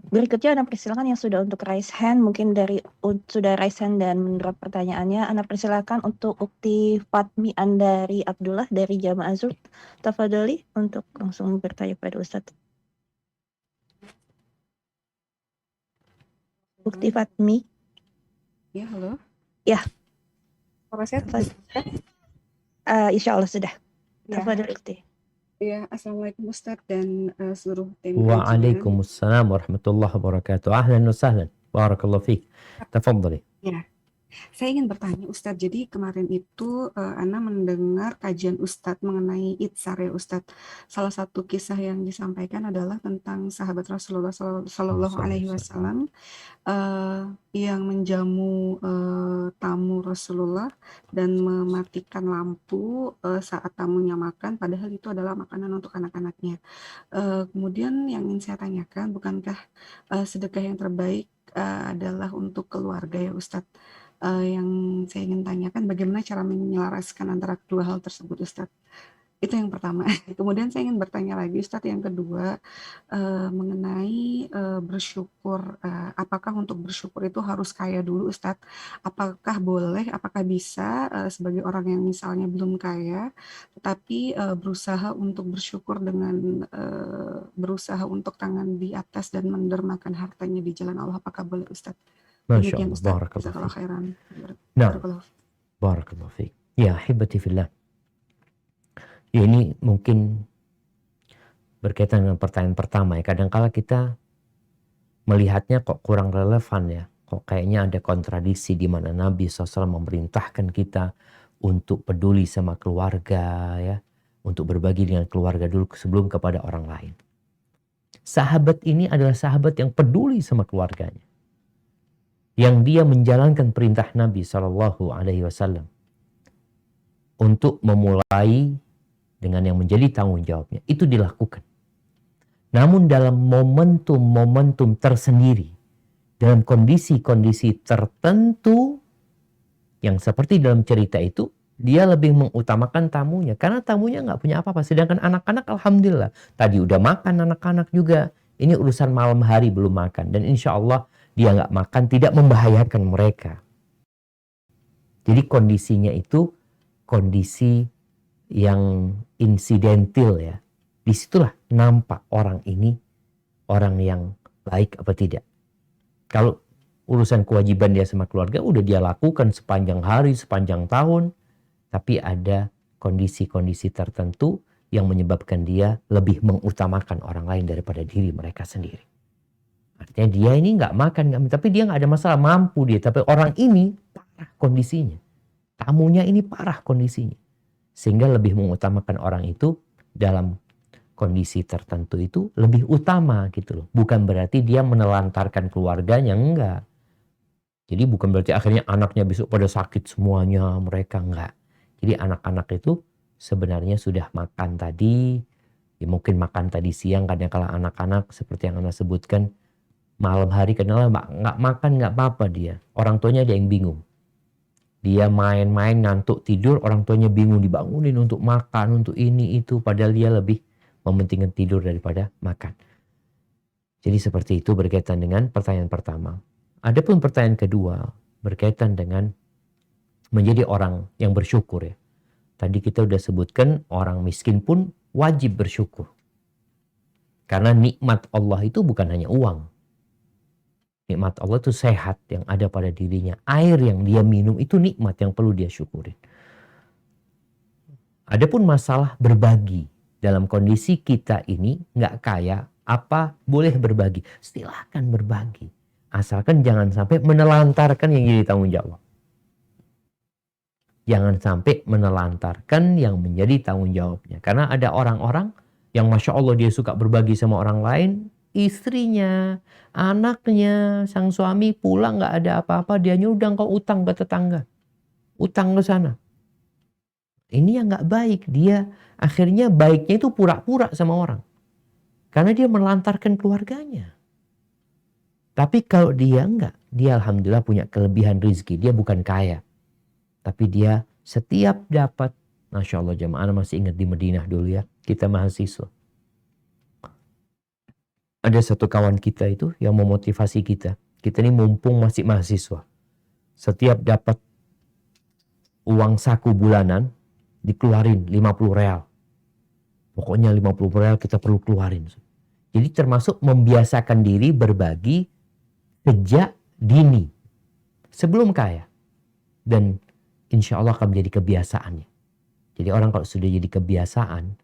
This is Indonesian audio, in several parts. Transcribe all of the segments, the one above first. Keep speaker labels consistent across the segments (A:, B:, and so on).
A: Berikutnya Anda persilakan yang sudah untuk raise hand, mungkin sudah raise hand dan menjawab pertanyaannya. Anda persilakan untuk Ukti Fatmi Andari Abdullah dari Jamaah Zul. Tafadhali untuk langsung bertanya pada Ustadz. Ukti Fatmi.
B: Ya, halo.
A: Ya,
B: Suara saya terdengar?
A: insya Allah sudah.
B: Ya,
A: Tafadhali Ukti.
B: ya. Assalamualaikum Ustadz dan seluruh tim kajian.
C: Waalaikumsalam warahmatullahi wabarakatuh. Ahlan wa sahlan. Barakallahu fiik. Tafadhali.
B: Ya, saya ingin bertanya Ustadz. Jadi kemarin itu Ana mendengar kajian Ustadz mengenai itsar ya Ustadz. Salah satu kisah yang disampaikan adalah tentang sahabat Rasulullah Shallallahu Alaihi Wasallam yang menjamu tamu Rasulullah dan mematikan lampu saat tamunya makan, padahal itu adalah makanan untuk anak-anaknya. Kemudian yang ingin saya tanyakan, bukankah sedekah yang terbaik adalah untuk keluarga ya Ustadz? Yang saya ingin tanyakan, bagaimana cara menyelaraskan antara kedua hal tersebut Ustadz? Itu yang pertama. Kemudian saya ingin bertanya lagi Ustadz yang kedua, mengenai, bersyukur, apakah untuk bersyukur itu harus kaya dulu Ustadz? Apakah boleh, apakah bisa, sebagai orang yang misalnya belum kaya, tetapi, berusaha untuk bersyukur dengan, berusaha untuk tangan di atas dan mendermakan hartanya di jalan Allah, apakah boleh Ustadz?
C: Masya
B: Demikian
C: Allah.
B: Ustadz,
C: Barakallahu
B: jazakallahu
C: fiik.
B: khairan.
C: Nah,
B: Barakallahu.
C: barakallahu fiik. Ya, ahibati fillah. Ya, ini mungkin berkaitan dengan pertanyaan pertama ya. Kadang-kala kita melihatnya kok kurang relevan ya. Kok kayaknya ada kontradiksi di mana Nabi SAW memerintahkan kita untuk peduli sama keluarga ya. Untuk berbagi dengan keluarga dulu sebelum kepada orang lain. Sahabat ini adalah sahabat yang peduli sama keluarganya. Yang dia menjalankan perintah Nabi SAW untuk memulai dengan yang menjadi tanggung jawabnya. Itu dilakukan. Namun dalam momentum-momentum tersendiri, dalam kondisi-kondisi tertentu, yang seperti dalam cerita itu, dia lebih mengutamakan tamunya. Karena tamunya nggak punya apa-apa. Sedangkan anak-anak alhamdulillah. Tadi udah makan anak-anak juga. Ini urusan malam hari belum makan. Dan insya Allah dia nggak makan tidak membahayakan mereka. Jadi kondisinya itu kondisi yang insidental ya. Disitulah nampak orang ini orang yang baik apa tidak. Kalau urusan kewajiban dia sama keluarga udah dia lakukan sepanjang hari, sepanjang tahun. Tapi ada kondisi-kondisi tertentu yang menyebabkan dia lebih mengutamakan orang lain daripada diri mereka sendiri. Artinya dia ini nggak makan, tapi dia nggak ada masalah, mampu dia. Tapi orang ini parah kondisinya. Tamunya ini parah kondisinya. Sehingga lebih mengutamakan orang itu dalam kondisi tertentu itu lebih utama gitu loh. Bukan berarti dia menelantarkan keluarganya, enggak. Jadi bukan berarti akhirnya anaknya besok pada sakit semuanya, mereka enggak. Jadi anak-anak itu sebenarnya sudah makan tadi, ya mungkin makan tadi siang, kadang-kala anak-anak seperti yang Anda sebutkan, malam hari kadang-kala nggak makan nggak apa-apa dia. Orang tuanya dia yang bingung. Dia main-main ngantuk tidur, orang tuanya bingung dibangunin untuk makan, untuk ini itu, padahal dia lebih mementingkan tidur daripada makan. Jadi seperti itu berkaitan dengan pertanyaan pertama. Adapun pertanyaan kedua berkaitan dengan menjadi orang yang bersyukur ya. Tadi kita udah sebutkan orang miskin pun wajib bersyukur. Karena nikmat Allah itu bukan hanya uang. Nikmat Allah itu sehat yang ada pada dirinya. Air yang dia minum itu nikmat yang perlu dia syukurin. Adapun masalah berbagi. Dalam kondisi kita ini nggak kaya, apa boleh berbagi? Silahkan berbagi. Asalkan jangan sampai menelantarkan yang jadi tanggung jawab. Jangan sampai menelantarkan yang menjadi tanggung jawabnya. Karena ada orang-orang yang Masya Allah dia suka berbagi sama orang lain. Istrinya, anaknya, sang suami pulang nggak ada apa-apa. Dia nyudang kau utang ke tetangga. Utang ke sana. Ini yang nggak baik. Dia akhirnya baiknya itu pura-pura sama orang. Karena dia menelantarkan keluarganya. Tapi kalau dia enggak, dia alhamdulillah punya kelebihan rizki. Dia bukan kaya. Tapi dia setiap dapat, Masya Allah jemaah masih ingat di Madinah dulu ya. Kita mahasiswa. Ada satu kawan kita itu yang memotivasi kita. Kita ini mumpung masih mahasiswa. Setiap dapat uang saku bulanan, dikeluarin 50 real. Pokoknya 50 real kita perlu keluarin. Jadi termasuk membiasakan diri berbagi sejak dini. Sebelum kaya. Dan insya Allah akan menjadi kebiasaannya. Jadi orang kalau sudah jadi kebiasaan,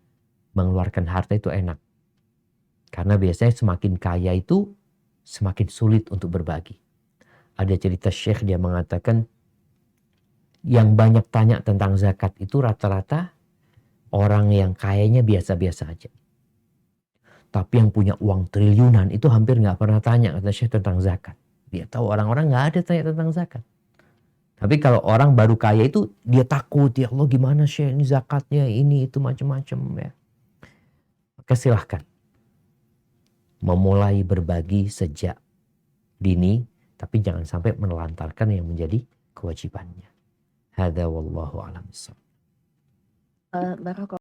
C: mengeluarkan harta itu enak. Karena biasanya semakin kaya itu, semakin sulit untuk berbagi. Ada cerita Syekh, dia mengatakan, yang banyak tanya tentang zakat itu rata-rata orang yang kayanya biasa-biasa aja. Tapi yang punya uang triliunan itu hampir nggak pernah tanya, kata Syekh, tentang zakat. Dia tahu orang-orang nggak ada tanya tentang zakat. Tapi kalau orang baru kaya itu dia takut, ya Allah gimana Syekh ini zakatnya, ini itu macam-macam ya. Maka silahkan memulai berbagi sejak dini, tapi jangan sampai menelantarkan yang menjadi kewajibannya. Hadza wallahu a'lam bissawab.
A: Barakallahu